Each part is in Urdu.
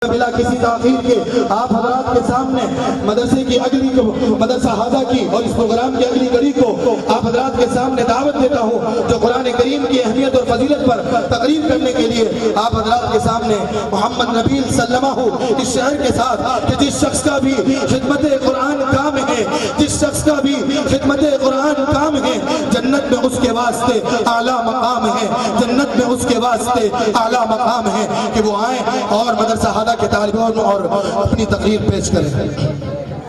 بلا کسی تاخیر کے آپ حضرات کے سامنے مدرسے کی اگلی مدرسہ ہادہ کی اور اس پروگرام کی اگلی کڑی کو آپ حضرات کے سامنے دعوت دیتا ہوں جو قرآن کریم کی اہمیت اور فضیلت پر تقریر کرنے کے لیے آپ حضرات کے سامنے محمد نبیل سلمہ اس شہر کے ساتھ کہ جس شخص کا بھی خدمت قرآن کام ہے، جس شخص کا بھی خدمت قرآن کام ہے، جنت میں اس کے واسطے اعلیٰ مقام ہے، جنت میں اس کے واسطے اعلیٰ مقام ہے کہ وہ آئیں اور مدرسہ ہادہ کے طالبان اور اپنی تقریر پیش کریں۔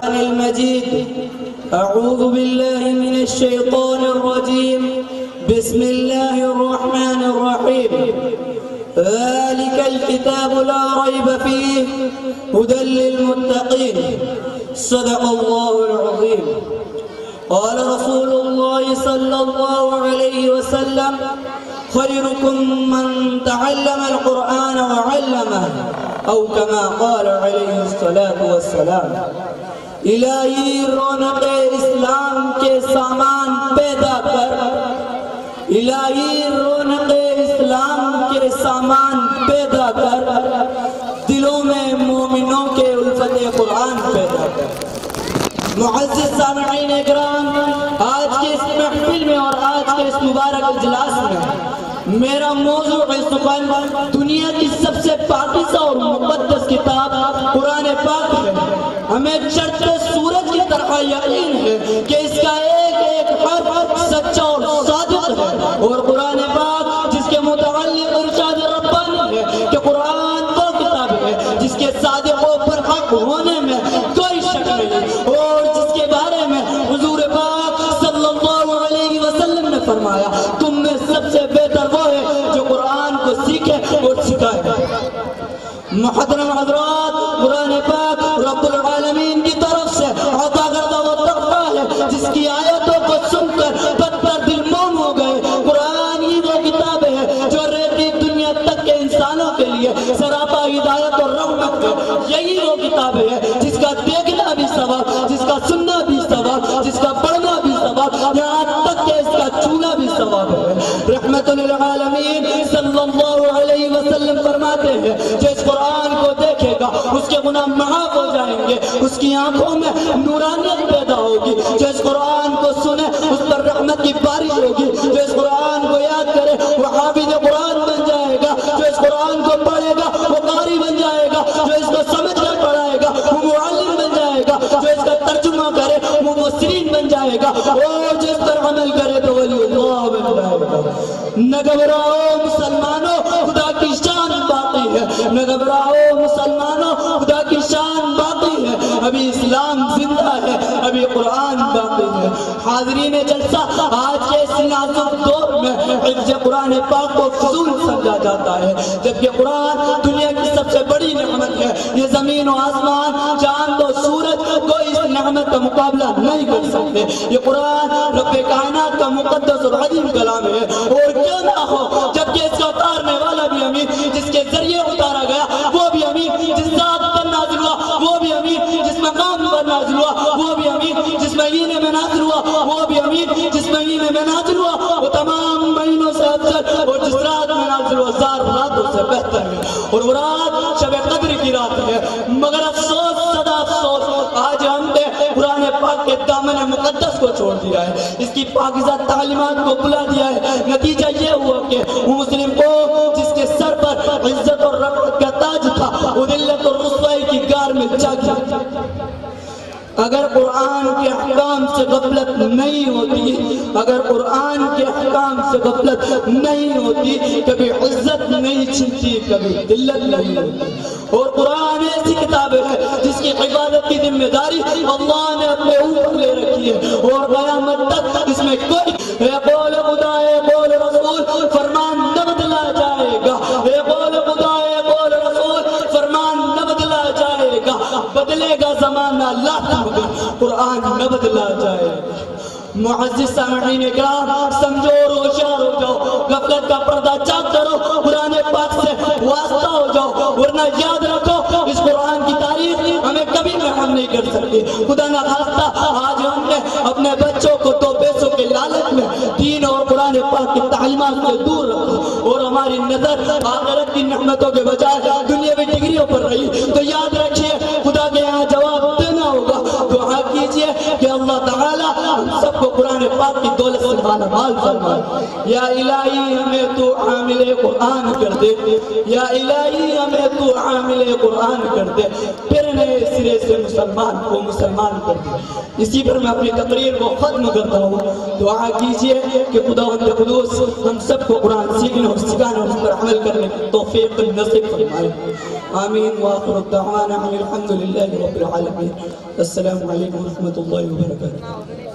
المجید اعوذ باللہ من الشیطان الرجیم بسم اللہ الرحمن الرحیم ذالک الکتاب لا ریب فیہ ھدی للمتقین صدق اللہ العظیم۔ قال رسول اللہ صلی اللہ علیہ وسلم خیرکم من تعلم القرآن وعلمہ او کما قال علیہ السلام۔ الہی رونق اسلام کے سامان پیدا کر، الہی رونق اسلام کے سامان پیدا کر، دلوں میں مومنوں کے الفت قرآن پیدا کر۔ معزز سامعین اکرام، آج کے اس محفل میں اور آج کے اس مبارک اجلاس میں میرا موضوع سخن دنیا کی سب سے پاکیزہ اور مقدس کتاب قرآن پاک ہے۔ ہمیں چڑھتے سورج کی طرح یقین ہے کہ اس کا ایک ایک حرف سچا اور صادق ہے، اور قرآن پاک جس کے متعلق ارشاد ربانی ہے کہ قرآن وہ کتاب ہے جس کے صادق و برحق ہونے میں کوئی شک نہیں، اور جس کے بارے میں حضور پاک صلی اللہ علیہ وسلم نے فرمایا تم میں سب سے بہتر وہ ہے جو قرآن کو سیکھے اور سکھائے۔ محترم حضرات، قرآن پاک رب العالمین کی طرف سے عطا کردہ وہ تحفہ ہے جس کی آیتوں کو سن کر پتھر دل موم ہو گئے۔ قرآن ہی وہ کتاب ہے جو رہتی دنیا تک کے انسانوں کے لیے سراپا ہدایت اور رحمت ہے۔ یہی وہ کتاب ہے جس کا دیکھنا بھی ثواب، جس کا سننا بھی ثواب، جس کا پڑھنا بھی ثواب، یہاں تک کہ اس کا چھونا بھی ثواب ہے۔ رحمت للعالمین صلی اللہ علیہ وسلم فرماتے ہیں جو اس قرآن کو دیکھے گا اس کے گناہ معاف ہو جائیں گے، اس کی آنکھوں میں نورانیت پیدا ہوگی۔ جو اس قرآن کو سنے اس پر رحمت کی بارش ہوگی۔ جو اس قرآن کو یاد کرے وہ حافظ قرآن بن جائے گا۔ جو اس قرآن کو پڑھے گا وہ قاری بن جائے گا۔ جو اس کو سمجھ کر پڑھائے گا وہ معلم بن جائے گا۔ جو اس کا ترجمہ کرے وہ مفسرین بن جائے گا، اور جس پر عمل کرے تو ولی اللہ بن جائے گا۔ نہ گھبراؤ مسلمانوں، خدا کی شان باقی ہے۔ نہ گھبراؤ مسلمانوں، خدا کی شان باقی ہے۔ ابھی اسلام زندہ ہے، ابھی قرآن باقی ہے۔ حاضرین جلسہ، آج کے اس نازک دور میں حفظ قرآن پاک کو فضول سمجھا جاتا ہے، جبکہ قرآن دنیا کی سب سے بڑی نعمت ہے۔ یہ زمین و آسمان، چاند و سورج کوئی اس نعمت کا مقابلہ نہیں کر سکتے۔ یہ قرآن رب کائنات کا مقدس اور عظیم کلام ہے، اور کیوں نہ ہو جبکہ اس کا اتارنے والا بھی امین، جس کے ذریعے اتارا گیا وہ بھی امین، جس ذات پر نازل ہوا وہ بھی امین، جس مقام پر نازل ہوا وہ بھی امین، جس مہینے میں نازل ہوا وہ بھی امین، جس مہینے میں نازل ہوا وہ تمام مہینوں سے افضل، اور جس رات میں نازل ہوا 1000 راتوں سے بہتر ہے، اور وہ رات شب قدر کی رات ہے۔ مگر افسوس، صدا افسوس، آج ہم نے قرآن پاک کے دامن مقدس کو چھوڑ دیا ہے، اس کی پاکیزہ تعلیمات کو بھلا دیا ہے۔ نتیجہ یہ ہوا کہ مسلم کو جس کے سر پر عزت اور رفعت کا تاج تھا وہ ذلت اور رسوائی کی گار میں جا گیا۔ اگر قرآن کے احکام سے غفلت نہیں ہوتی، اگر قرآن کے احکام سے غفلت نہیں ہوتی، کبھی عزت نہیں چھنتی، کبھی ذلت نہیں ہوتی۔ اور قرآن ایسی کتاب ہے جس کی حفاظت کی ذمہ داری اللہ نے اپنے اوپر لے رکھی ہے، اور قیامت تک اس میں کوئی اے قول خدا، اے قول رسول فرمان نہ بدلا جائے گا۔ اے قول خدا، اے قول رسول فرمان نہ بدلا جائے گا۔ بدلے گا زمانہ لاکھ مگر قرآن نہ بدلا جائے گا۔ معزز سامعین اکرام، سمجھو اور ہوشیار ہو جاؤ، غفلت کا پردہ چاک کرو، قرآن پاک سے واسطہ ہو جاؤ، ورنہ یاد رکھو اس قرآن کی تاریخ ہمیں کبھی محرم نہیں کر سکتی۔ خدا نہ خواستہ آج ہم نے اپنے بچوں کو 2 پیسوں کے لالچ میں دین اور قرآن پاک کی تعلیمات سے دور رکھا، اور ہماری نظر آخرت کی نعمتوں کے بجائے دنیاوی ڈگریوں پر رہی۔ پاک کی دولت سے مالا مال فرما۔ یا الہی ہمیں تو عامل قرآن کر دے، یا الہی ہمیں تو عامل قرآن کر دے، پھر نئے سرے سے مسلمان کو مسلمان کر دے۔ اسی پر میں اپنی تقریر کو ختم کرتا ہوں۔ دعا کیجئے کہ خداوند قدوس ہم سب کو قرآن سیکھنے اور سکھانے اور اس پر عمل کرنے کی توفیق نصیب فرمائے۔ آمین وآخر الدعوانا الحمد للہ رب العالمین۔ السلام علیکم ورحمۃ اللہ وبرکاتہ۔